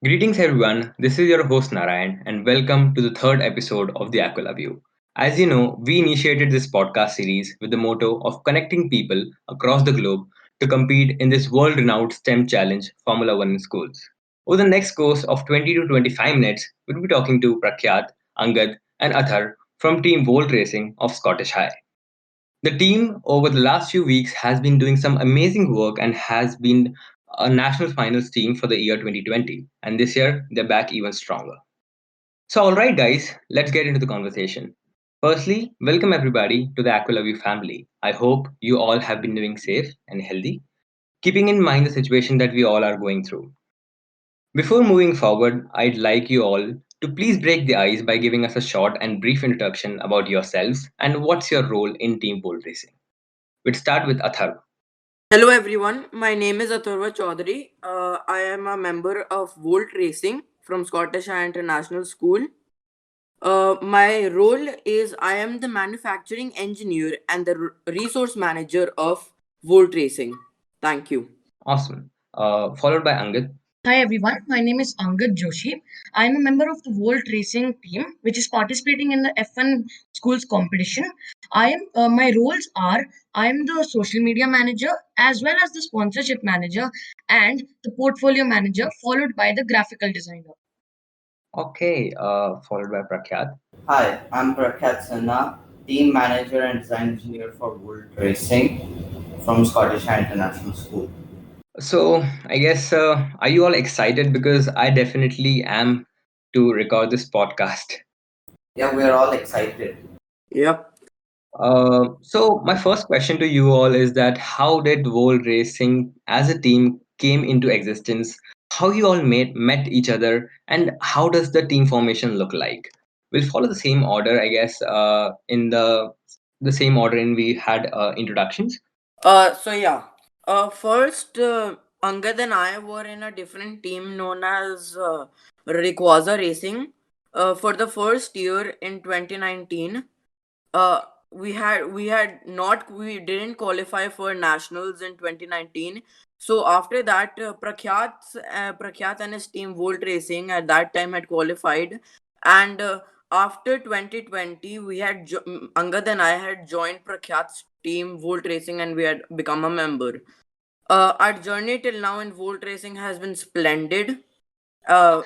Greetings, everyone. This is your host Narayan, and welcome to the third episode of the Aquila View. As you know, we initiated this podcast series with the motto of connecting people across the globe to compete in this world renowned STEM challenge, Formula One in schools. Over the next course of 20 to 25 minutes, we'll be talking to Prakhyat, Angad, and Athar from Team Volt Racing of Scottish High. The team over the last few weeks has been doing some amazing work and has been a national finals team for the year 2020. And this year, they're back even stronger. So, all right, guys, let's get into the conversation. Firstly, welcome everybody to the Aquila View family. I hope you all have been doing safe and healthy, keeping in mind the situation that we all are going through. Before moving forward, I'd like you all to please break the ice by giving us a short and brief introduction about yourselves and what's your role in team pole racing. We'll start with Athar. Hello everyone, my name is Athurva Chaudhary. I am a member of Volt Racing from Scottish High International School. My role is I am the manufacturing engineer and the resource manager of Volt Racing. Thank you. Awesome. Followed by Angad. Hi everyone, my name is Angad Joshi. I am a member of the Volt Racing team, which is participating in the F1 schools competition. My roles are I am the social media manager as well as the sponsorship manager and the portfolio manager, followed by the graphical designer. Okay, followed by Prakhyat. Hi, I'm Prakhat Sinha, Team Manager and Design Engineer for Volte Racing from Scottish High International School. So, I guess, are you all excited? Because I definitely am to record this podcast. Yeah, we're all excited. Yep. So, my first question to you all is that how did World Racing as a team came into existence? How you all met each other, and how does the team formation look like? We'll follow the same order, I guess, in the same order in we had introductions. So yeah. First, Angad and I were in a different team known as Rayquaza Racing. For the first year in 2019, uh we didn't qualify for nationals in 2019. So after that, Prakhyat and his team Volt Racing at that time had qualified, and after 2020 Angad and I had joined Prakhyat's team Volt Racing, and we had become a member. Our journey till now in Volt Racing has been splendid, uh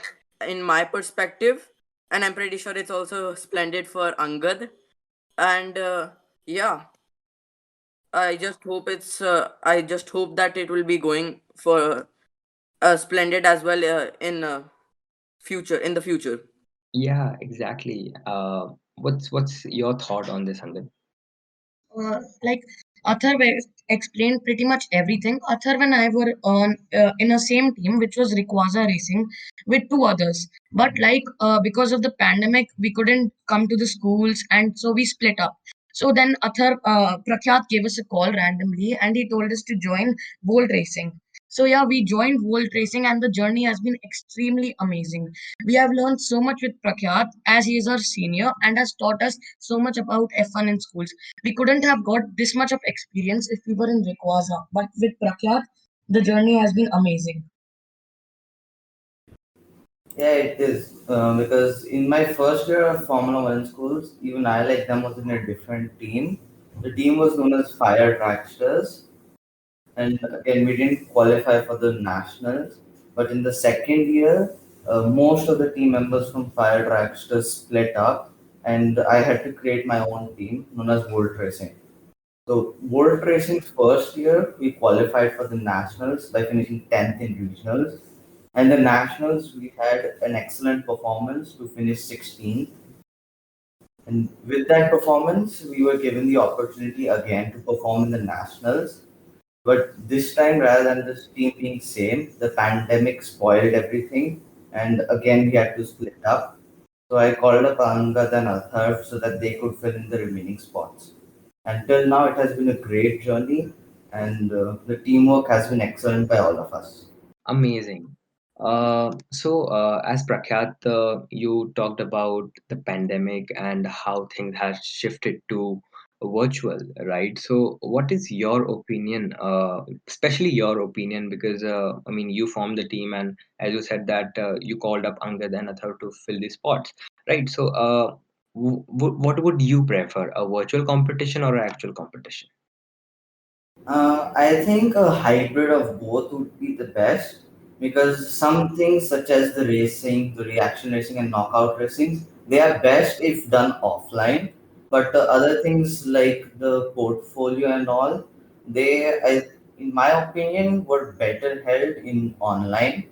in my perspective, and I'm pretty sure it's also splendid for Angad. And yeah, I just hope that it will be going for splendid as well, in the future. Yeah, exactly. What's your thought on this, Angad? Like explained pretty much everything. Athar and I were on in a same team, which was Rayquaza Racing, with two others. But because of the pandemic, we couldn't come to the schools, and so we split up. So then Prakhyat gave us a call randomly, and he told us to join Bolt Racing. So yeah, we joined Volt Racing, and the journey has been extremely amazing. We have learned so much with Prakhyat as he is our senior and has taught us so much about F1 in schools. We couldn't have got this much of experience if we were in Rayquaza, but with Prakyat, the journey has been amazing. Yeah, it is. Because in my first year of Formula One schools, even I, like them, was in a different team. The team was known as Fire Tracksters, and again, we didn't qualify for the nationals. But in the second year, most of the team members from Fire Tracksters split up, and I had to create my own team known as Volt Racing. So World Racing's first year, we qualified for the nationals by finishing 10th in regionals. And the nationals, we had an excellent performance to finish 16th. And with that performance, we were given the opportunity again to perform in the nationals. But this time, rather than this team being same, the pandemic spoiled everything. And again, we had to split up. So I called up Angad and Athar so that they could fill in the remaining spots. Until now, it has been a great journey, and the teamwork has been excellent by all of us. Amazing. As Prakhyat, you talked about the pandemic and how things have shifted to virtual, right? So what is your opinion, especially your opinion, because I mean, you formed the team, and as you said that you called up Angad and Athar to fill the spots, right? So what would you prefer, a virtual competition or an actual competition? I think a hybrid of both would be the best because some things such as the racing, the reaction racing, and knockout racing, they are best if done offline. But the other things like the portfolio and all, in my opinion, were better held in online.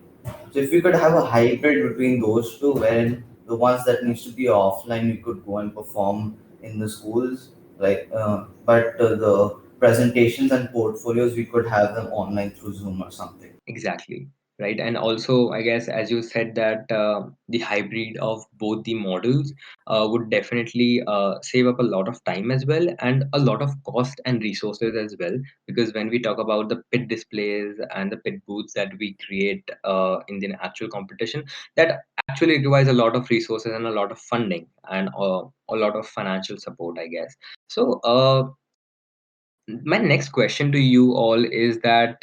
So if we could have a hybrid between those two, wherein the ones that needs to be offline, we could go and perform in the schools, but the presentations and portfolios we could have them online through Zoom or something. Exactly. Right. And also, I guess, as you said, that the hybrid of both the models would definitely save up a lot of time as well, and a lot of cost and resources as well. Because when we talk about the pit displays and the pit booths that we create in the actual competition, that actually requires a lot of resources and a lot of funding and a lot of financial support, I guess. So, my next question to you all is that.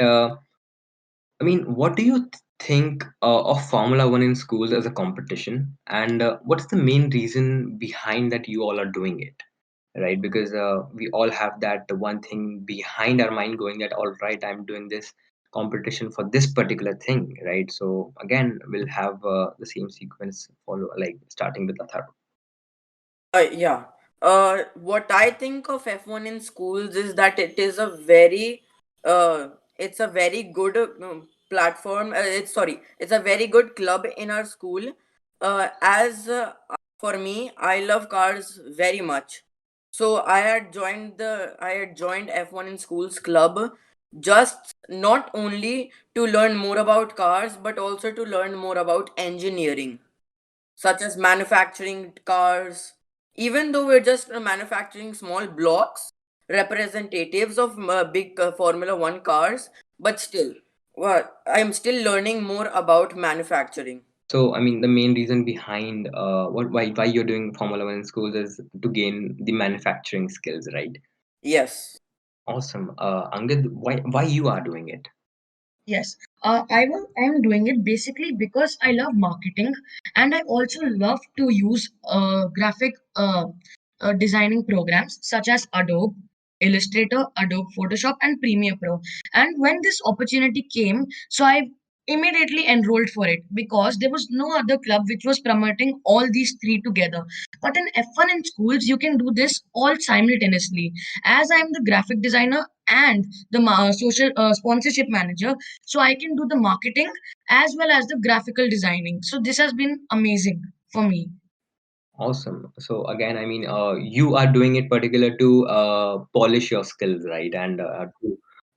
I mean, what do you think of Formula One in schools as a competition, and what's the main reason behind that you all are doing it, right? Because we all have that one thing behind our mind going that, all right, I'm doing this competition for this particular thing, right? So again, we'll have the same sequence follow, like starting with Athar. Yeah. What I think of F1 in schools is that it is a very, it's a very good platform. It's a very good club in our school. As For me, I love cars very much. So I had joined F1 in schools club, just not only to learn more about cars, but also to learn more about engineering, such as manufacturing cars. Even though we're just manufacturing small blocks, representatives of big Formula One cars, but still, I'm still learning more about manufacturing. So, I mean, the main reason behind why you're doing Formula One in schools is to gain the manufacturing skills, right? Yes. Awesome. Angad, why you are doing it? Yes, I am doing it basically because I love marketing and I also love to use graphic designing programs such as Adobe Illustrator, Adobe Photoshop, and Premiere Pro. And when this opportunity came, so I immediately enrolled for it because there was no other club which was promoting all these three together. But in F1 in schools, you can do this all simultaneously. As I am the graphic designer and the social sponsorship manager, so I can do the marketing as well as the graphical designing. So this has been amazing for me. Awesome. So again, I mean, you are doing it particular to polish your skills, right? And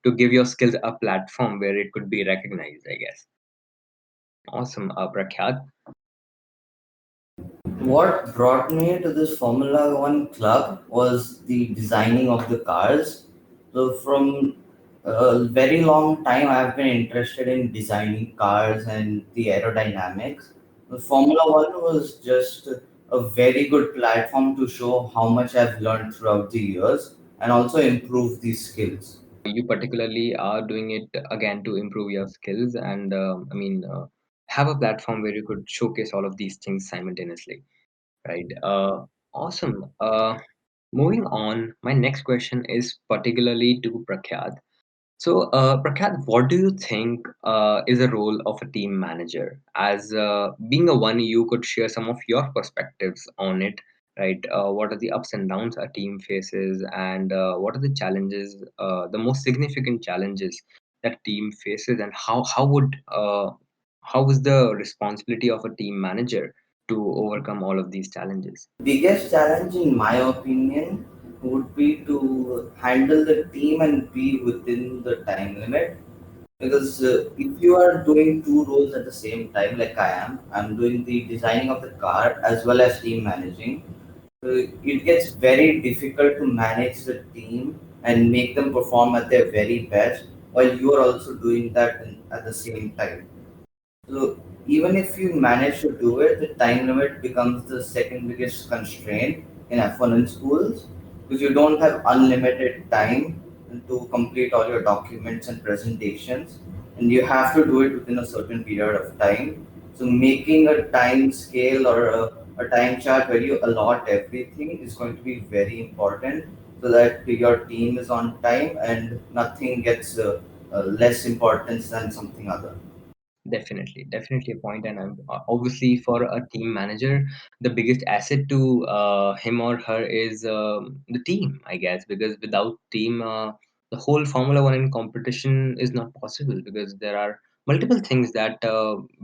to give your skills a platform where it could be recognized, I guess. Awesome. Prakhyat. What brought me to this Formula One club was the designing of the cars. So, from a very long time, I've been interested in designing cars and the aerodynamics. The Formula One was just a very good platform to show how much I've learned throughout the years and also improve these skills. You particularly are doing it again to improve your skills, and I mean, have a platform where you could showcase all of these things simultaneously, right? Awesome. Moving on, my next question is particularly to Prakhyat. So, Prakhyat, what do you think is the role of a team manager? As being a one, you could share some of your perspectives on it, right? What are the ups and downs a team faces, and what are the challenges, the most significant challenges that team faces, and how is the responsibility of a team manager to overcome all of these challenges? Biggest challenge, in my opinion, would be to handle the team and be within the time limit. Because if you are doing two roles at the same time, like I'm doing the designing of the car as well as team managing. It gets very difficult to manage the team and make them perform at their very best while you are also doing that at the same time. So even if you manage to do it, the time limit becomes the second biggest constraint in F1 in schools. because you don't have unlimited time to complete all your documents and presentations, and you have to do it within a certain period of time. So making a time scale or a time chart where you allot everything is going to be very important, so that your team is on time and nothing gets less importance than something other. Definitely, definitely a point. And obviously, for a team manager, the biggest asset to him or her is the team, I guess, because without team, the whole Formula One in competition is not possible because there are multiple things that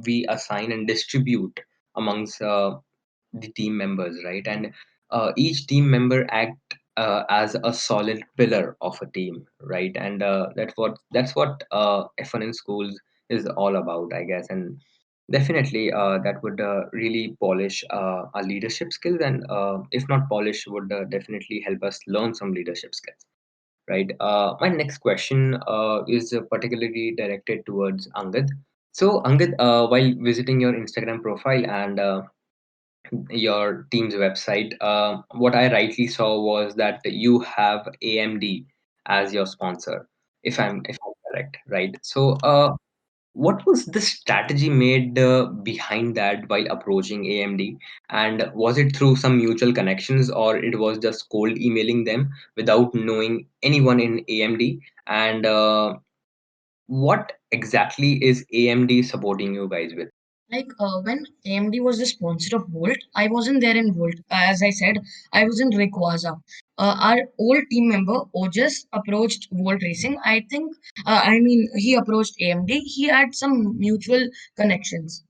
we assign and distribute amongst the team members, right? And each team member act as a solid pillar of a team, right? And that's what F1 in schools is all about, I guess. And definitely, that would really polish our leadership skills, and if not polish, would definitely help us learn some leadership skills. Right. My next question is particularly directed towards Angad. So, Angad, while visiting your Instagram profile and your team's website, what I rightly saw was that you have AMD as your sponsor, if I'm correct, right? So, what was the strategy made behind that while approaching AMD? And was it through some mutual connections, or it was just cold emailing them without knowing anyone in AMD? And what exactly is AMD supporting you guys with? Like when AMD was the sponsor of Volt, I wasn't there in Volt. As I said, I was in Rayquaza. Our old team member Ojas approached Volt Racing. I think, he approached AMD. He had some mutual connections.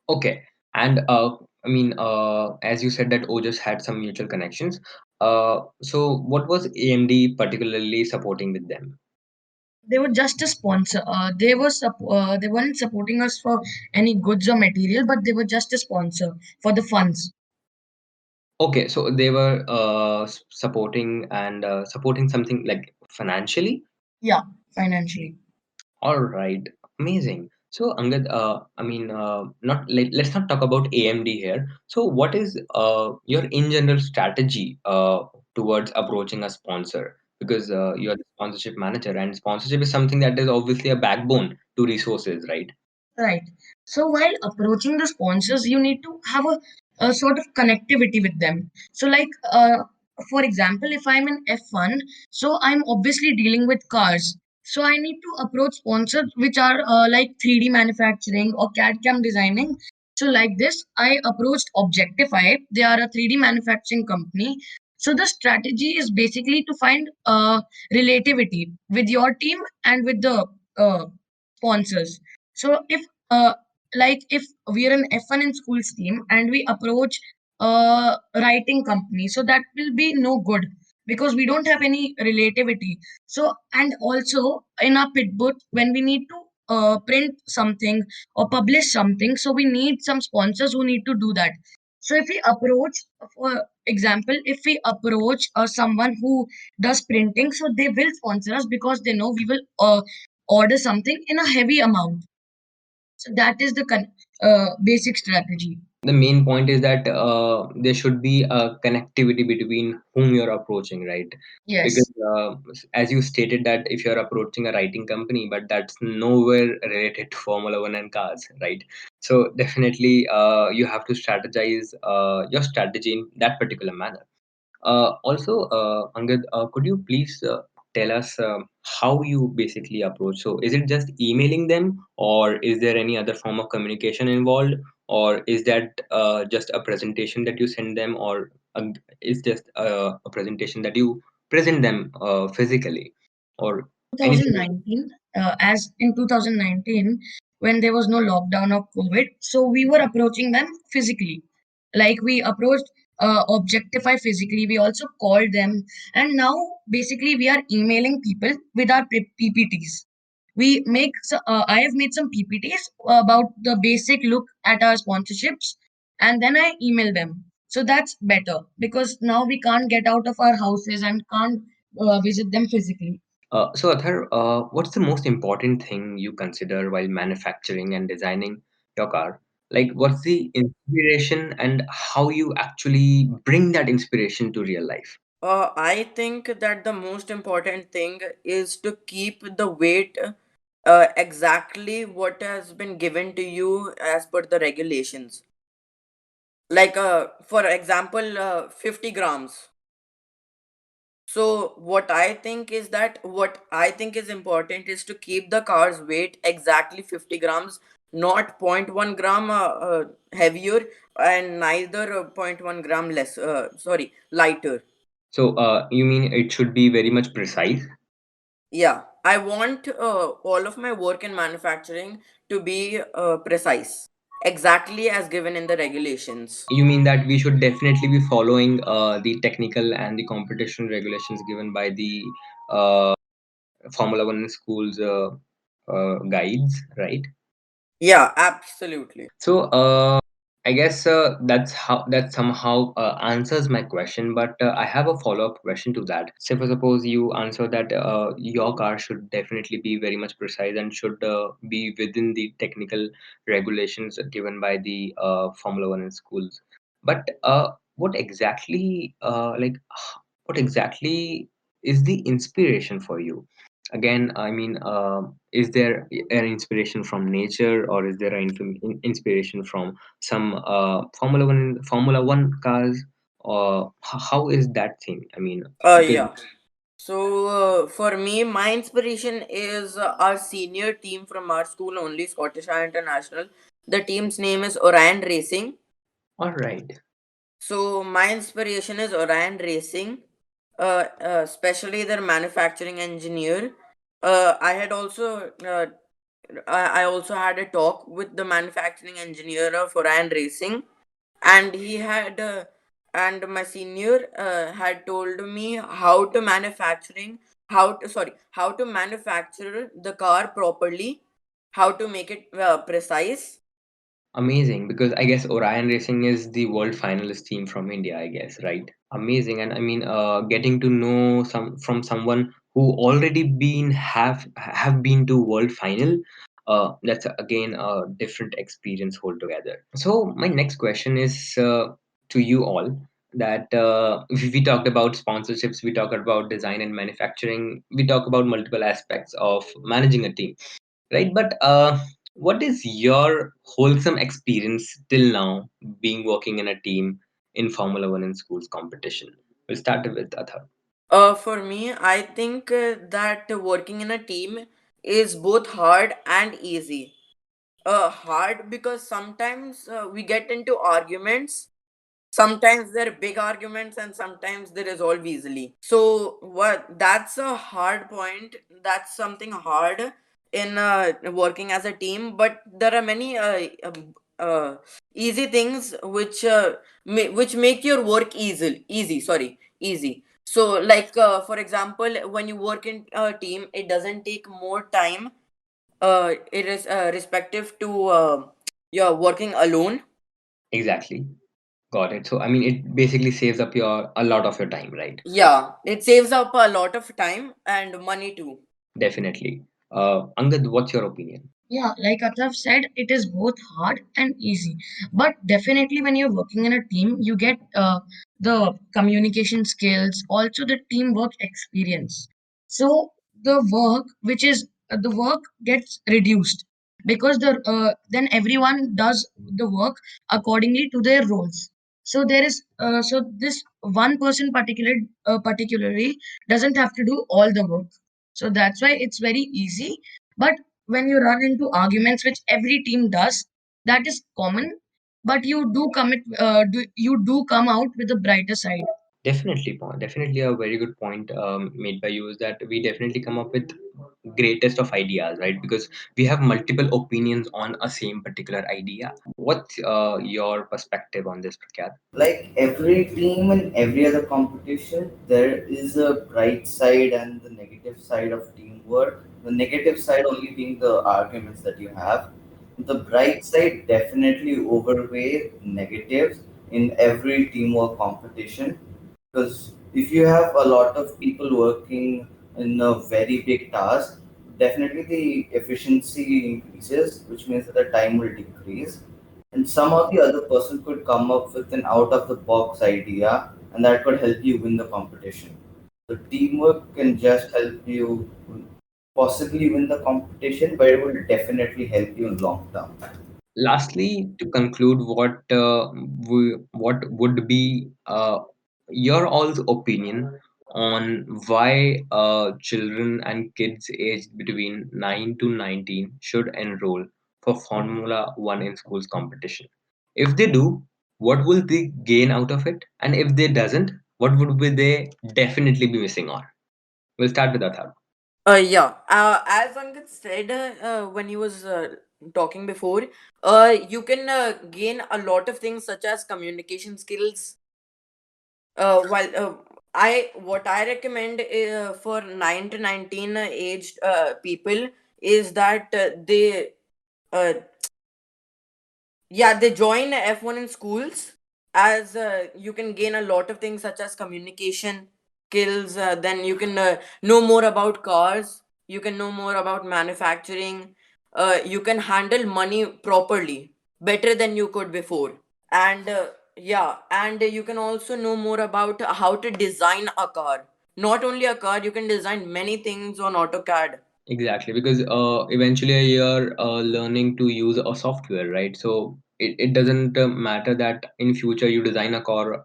Okay. And as you said that Ojas had some mutual connections. So what was AMD particularly supporting with them? They were just a sponsor. They weren't supporting us for any goods or material, but they were just a sponsor for the funds. Okay, so they were supporting and supporting something like financially. Yeah, financially. All right, amazing. So Angad, not let's not talk about AMD here. So what is your in general strategy towards approaching a sponsor? Because you are the sponsorship manager, and sponsorship is something that is obviously a backbone to resources, right? Right. So while approaching the sponsors, you need to have a sort of connectivity with them. So, like, for example, if I'm in F1, so I'm obviously dealing with cars. So I need to approach sponsors which are like 3D manufacturing or CAD CAM designing. So like this, I approached Objectify. They are a 3D manufacturing company. So the strategy is basically to find relativity with your team and with the sponsors. So uh, if we are an F1 in schools team and we approach a writing company, so that will be no good because we don't have any relativity. So and also in our pit booth when we need to print something or publish something, so we need some sponsors who need to do that. So if we approach, for example, if we approach someone who does printing, so they will sponsor us because they know we will order something in a heavy amount. So that is the basic strategy. The main point is that there should be a connectivity between whom you're approaching, right? Because Yes. as you stated that if you're approaching a writing company, but that's nowhere related to Formula One and cars, right? So definitely you have to strategize your strategy in that particular manner. Also, Angad, could you please tell us how you basically approach? So, is it just emailing them, or is there any other form of communication involved, or is that just a presentation that you send them, or is just a presentation that you present them physically, or anything? 2019, as in 2019, when there was no lockdown of COVID, so we were approaching them physically. Like we approached Objectify physically. We also called them, and now basically we are emailing people with our PPTs. I have made some PPTs about the basic look at our sponsorships, and then I email them. So that's better because now we can't get out of our houses and can't visit them physically. So, Athar, what's the most important thing you consider while manufacturing and designing your car? Like, what's the inspiration and how you actually bring that inspiration to real life? I think that the most important thing is to keep the weight exactly what has been given to you as per the regulations. Like, for example, 50 grams. So, what I think is important is to keep the car's weight exactly 50 grams, not zero point 0.1 gram heavier and neither zero point 0.1 gram less, lighter. So you mean it should be very much precise? Yeah, I want all of my work in manufacturing to be precise, exactly as given in the regulations. You mean that we should definitely be following the technical and the competition regulations given by the uh, Formula One schools guides, right? Yeah, absolutely. So I guess that somehow answers my question, but I have a follow-up question to that. Say for suppose you answer that your car should definitely be very much precise and should be within the technical regulations given by the Formula One schools. But what exactly is the inspiration for you? Again, I mean, is there an inspiration from nature, or is there an inspiration from some Formula One cars, or how is that thing? I mean, because Yeah. So for me, my inspiration is our senior team from our school only, Scottish High International. The team's name is Orion Racing. all right, So my inspiration is Orion Racing, especially their manufacturing engineer. I had also I also had a talk with the manufacturing engineer of Orion Racing, and he had and my senior had told me how to manufacture the car properly, how to make it precise. amazing. Because I guess Orion Racing is the world finalist team from India, I guess, right? Amazing. And I mean, getting to know someone who already have been to world final, that's again a different experience altogether. So my next question is to you all, that we talked about sponsorships, we talked about design and manufacturing, we talk about multiple aspects of managing a team, right? But what is your wholesome experience till now being working in a team in Formula One and schools competition? We'll start with Athar. For me, I think that working in a team is both hard and easy. Hard because sometimes we get into arguments. Sometimes they're big arguments and sometimes they resolve easily. So what that's a hard point. That's something hard in working as a team. But there are many easy things which make your work easy. So like for example, when you work in a team, it doesn't take more time. It is respective to you're working alone. Exactly, got it. So I mean, it basically saves up your a lot of your time, right? Yeah, it saves up a lot of time and money too. Definitely. Angad, what's your opinion? Yeah, like Athav said, it is both hard and easy. But definitely, when you're working in a team, you get the communication skills, also the teamwork experience. So the work gets reduced because then everyone does the work accordingly to their roles. So this one person particularly doesn't have to do all the work. So that's why it's very easy. But when you run into arguments, which every team does, that is common. But you do come out with a brighter side. Definitely, definitely a very good point made by you is that we definitely come up with greatest of ideas, right? Because we have multiple opinions on a same particular idea. What's your perspective on this, Prakyat? Like every team and every other competition, there is a bright side and the negative side of teamwork. The negative side only being the arguments that you have. The bright side definitely overweigh negatives in every teamwork competition. Because if you have a lot of people working in a very big task, definitely the efficiency increases, which means that the time will decrease. And some of the other person could come up with an out of the box idea and that could help you win the competition. So teamwork can just help you possibly win the competition, but it will definitely help you in long term. Lastly, to conclude, what would be your all's opinion on why children and kids aged between 9 to 19 should enroll for Formula One in schools competition? If they do, what will they gain out of it? And if they doesn't, what would be they definitely be missing on? We'll start with that. Yeah. As Ankit said when he was talking before, you can gain a lot of things such as communication skills. While I what I recommend for 9 to 19 aged people is that uh, they join F1 in schools, as you can gain a lot of things such as communication skills. Then you can know more about cars, you can know more about manufacturing, you can handle money properly, better than you could before. And you can also know more about how to design a car. Not only a car, you can design many things on AutoCAD. Exactly, because eventually you're learning to use a software, right? So it doesn't matter that in future you design a car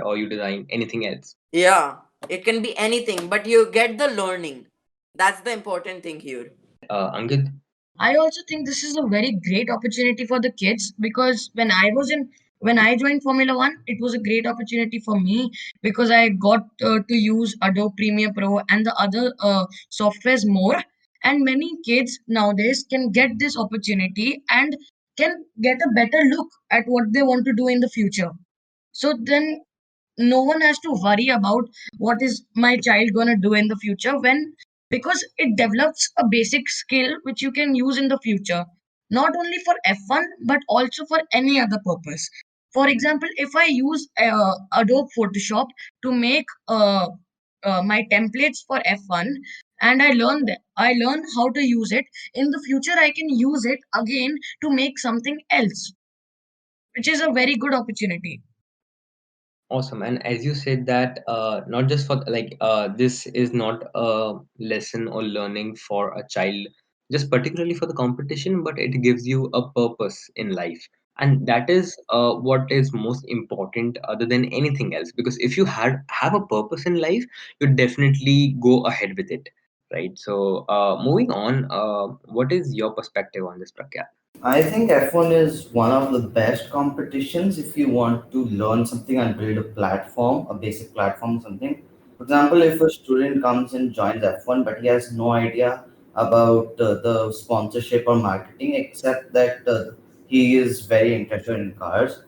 or you design anything else. Yeah, it can be anything, but you get the learning. That's the important thing here. Ankit? I also think this is a very great opportunity for the kids because when I joined Formula One, it was a great opportunity for me because I got to use Adobe Premiere Pro and the other softwares more. And many kids nowadays can get this opportunity and can get a better look at what they want to do in the future. So then no one has to worry about what is my child going to do in the future when because it develops a basic skill which you can use in the future, not only for F1 but also for any other purpose. For example, if I use Adobe Photoshop to make my templates for F1 and I learn how to use it, in the future I can use it again to make something else, which is a very good opportunity. Awesome. And as you said that not just for this is not a lesson or learning for a child just particularly for the competition, but it gives you a purpose in life. And that is what is most important other than anything else. Because if you have a purpose in life, you definitely go ahead with it. Right. So moving on, what is your perspective on this, Prakya? I think F1 is one of the best competitions if you want to learn something and build a platform, a basic platform, something. For example, if a student comes and joins F1 but he has no idea about the sponsorship or marketing except that he is very interested in cars,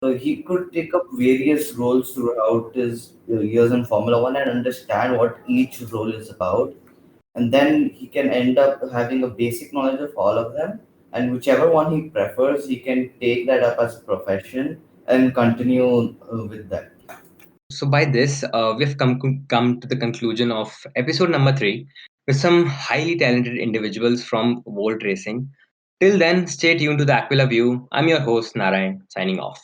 so he could take up various roles throughout his years in Formula One and understand what each role is about, and then he can end up having a basic knowledge of all of them, and whichever one he prefers he can take that up as a profession and continue with that. So by this, we've come to the conclusion of episode number 3 with some highly talented individuals from Volt Racing. Till then, stay tuned to the Aquila View. I'm your host Narayan, signing off.